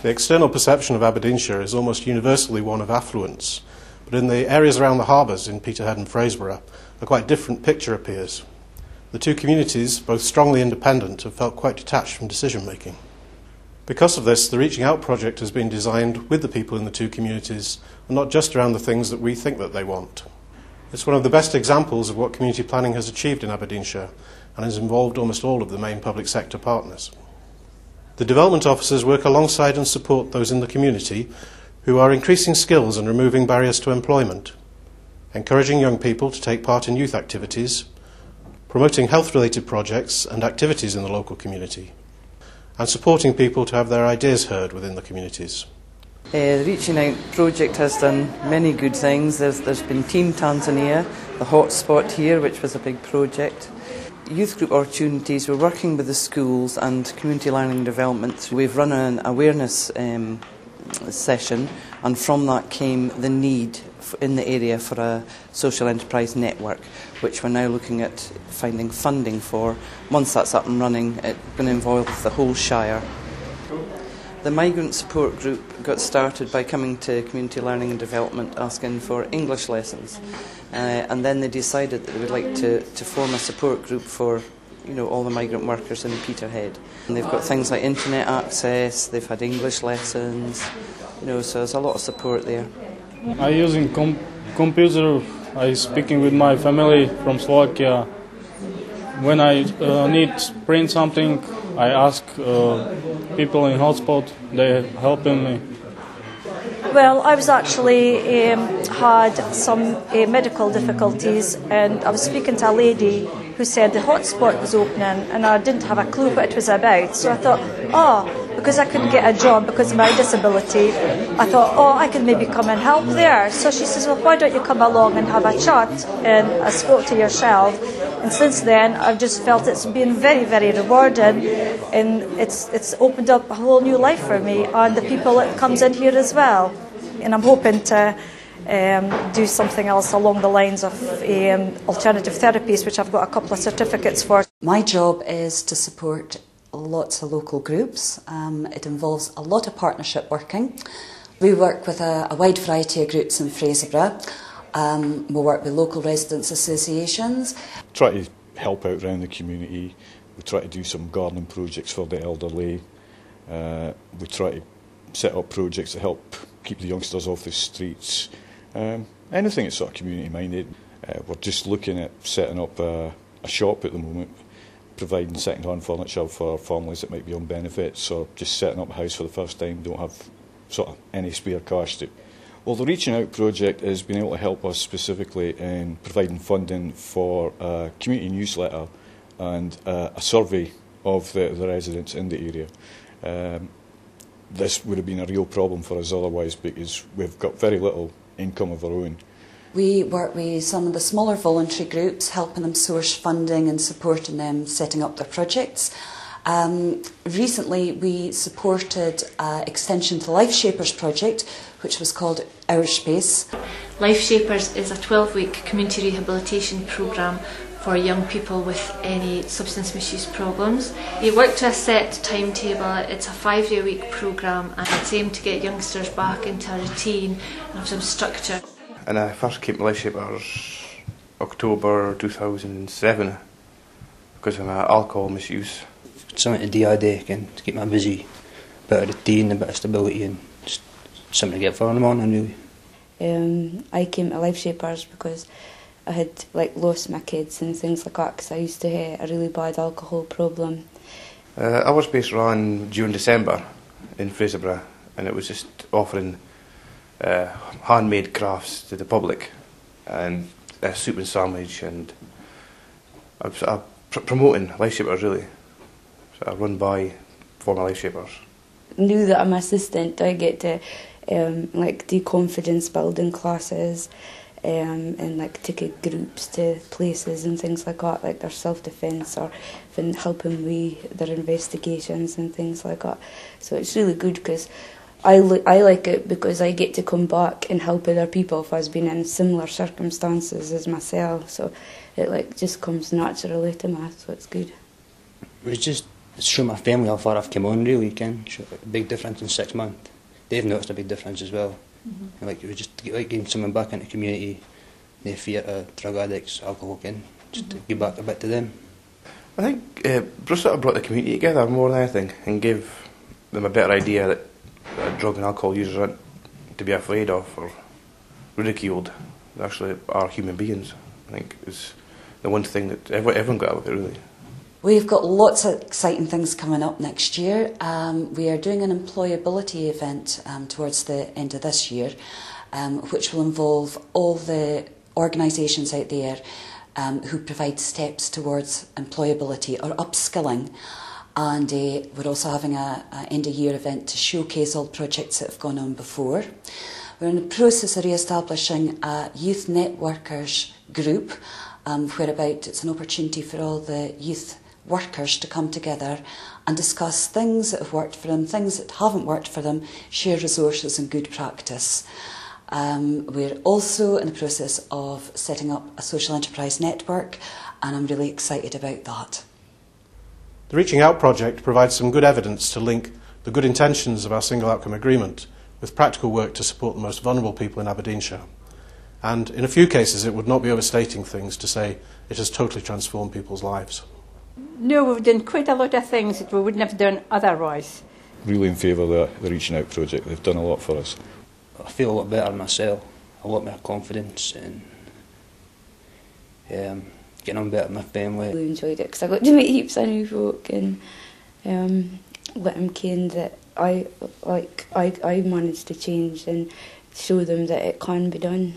The external perception of Aberdeenshire is almost universally one of affluence, but in the areas around the harbours in Peterhead and Fraserburgh, a quite different picture appears. The two communities, both strongly independent, have felt quite detached from decision making. Because of this, the Reaching Out project has been designed with the people in the two communities and not just around the things that we think that they want. It's one of the best examples of what community planning has achieved in Aberdeenshire and has involved almost all of the main public sector partners. The development officers work alongside and support those in the community who are increasing skills and removing barriers to employment, encouraging young people to take part in youth activities, promoting health-related projects and activities in the local community, and supporting people to have their ideas heard within the communities. The Reaching Out project has done many good things. There's been Team Tanzania, the hotspot here, which was a big project. Youth group opportunities, we're working with the schools and community learning and development. We've run an awareness session, and from that came the need in the area for a social enterprise network, which we're now looking at finding funding for. Once that's up and running, it's going to involve the whole Shire. The migrant support group got started by coming to community learning and development asking for English lessons, and then they decided that they would like to form a support group for all the migrant workers in Peterhead. And they've got things like internet access, they've had English lessons, so there's a lot of support there. I using computer. I speaking with my family from Slovakia. When I need to print something, I ask people in hotspot. They helping me. Well, I was actually had some medical difficulties, and I was speaking to a lady who said the hotspot was opening, and I didn't have a clue what it was about. So I thought, because I couldn't get a job because of my disability, I thought, I could maybe come and help there. So she says, well, why don't you come along and have a chat? And I spoke to yourself, and since then I've just felt it's been very, very rewarding, and it's opened up a whole new life for me and the people that comes in here as well. And I'm hoping to do something else along the lines of alternative therapies, which I've got a couple of certificates for. My job is to support lots of local groups. It involves a lot of partnership working. We work with a wide variety of groups in Fraserburgh. We work with local residents associations. Try to help out around the community. We try to do some gardening projects for the elderly. We try to set up projects to help keep the youngsters off the streets. Anything that's sort of community minded. We're just looking at setting up a shop at the moment, providing second-hand furniture for families that might be on benefits, or just setting up a house for the first time, don't have sort of any spare cash to. Well, the Reaching Out project has been able to help us specifically in providing funding for a community newsletter and a survey of the residents in the area. This would have been a real problem for us otherwise, because we've got very little income of our own. We work with some of the smaller voluntary groups, helping them source funding and supporting them setting up their projects. Recently we supported Extension to Life Shapers project, which was called Our Space. Life Shapers is a 12-week community rehabilitation programme for young people with any substance misuse problems. You work to a set timetable. It's a 5-day-a-week programme, and it's aimed to get youngsters back into a routine and have some structure. And I first came to Life Shapers October 2007 because of my alcohol misuse. Something to do all day again, to keep me busy, a bit of routine, a bit of stability, and just something to get for in the morning really. I came to Life Shapers because I had lost my kids and things like that, because I used to have a really bad alcohol problem. Our space ran during December in Fraserburgh, and it was just offering handmade crafts to the public, and a soup and sandwich, and promoting Life Shapers really. So I run by former Life Shapers. Knew that I'm an assistant, I get to do confidence building classes, and take groups to places and things like that, like their self-defence, or even helping with their investigations and things like that. So it's really good, because I like it because I get to come back and help other people if I've been in similar circumstances as myself. So it just comes naturally to me, so it's good. It was just It's shown my family how far I've come on, really, you can. A big difference in 6 months. They've noticed a big difference as well. Like, it was just like getting someone back into the community, the theatre, drug addicts, alcohol, just to give back a bit to them. I think Bruce sort of brought the community together more than anything and gave them a better idea that drug and alcohol users aren't to be afraid of or ridiculed. They actually are human beings. I think is the one thing that everyone got out of it, really. We've got lots of exciting things coming up next year. We are doing an employability event towards the end of this year, which will involve all the organisations out there who provide steps towards employability or upskilling. And we're also having an end-of-year event to showcase all the projects that have gone on before. We're in the process of re-establishing a youth networkers group, whereabout it's an opportunity for all the youth workers to come together and discuss things that have worked for them, things that haven't worked for them, share resources and good practice. We're also in the process of setting up a social enterprise network, and I'm really excited about that. The Reaching Out project provides some good evidence to link the good intentions of our single outcome agreement with practical work to support the most vulnerable people in Aberdeenshire. And in a few cases it would not be overstating things to say it has totally transformed people's lives. No, we've done quite a lot of things that we wouldn't have done otherwise. Really in favour of the Reaching Out project. They've done a lot for us. I feel a lot better myself, a lot more confidence, and getting on better with my family. I really enjoyed it because I got to meet heaps of new folk and let them ken that I managed to change and show them that it can be done.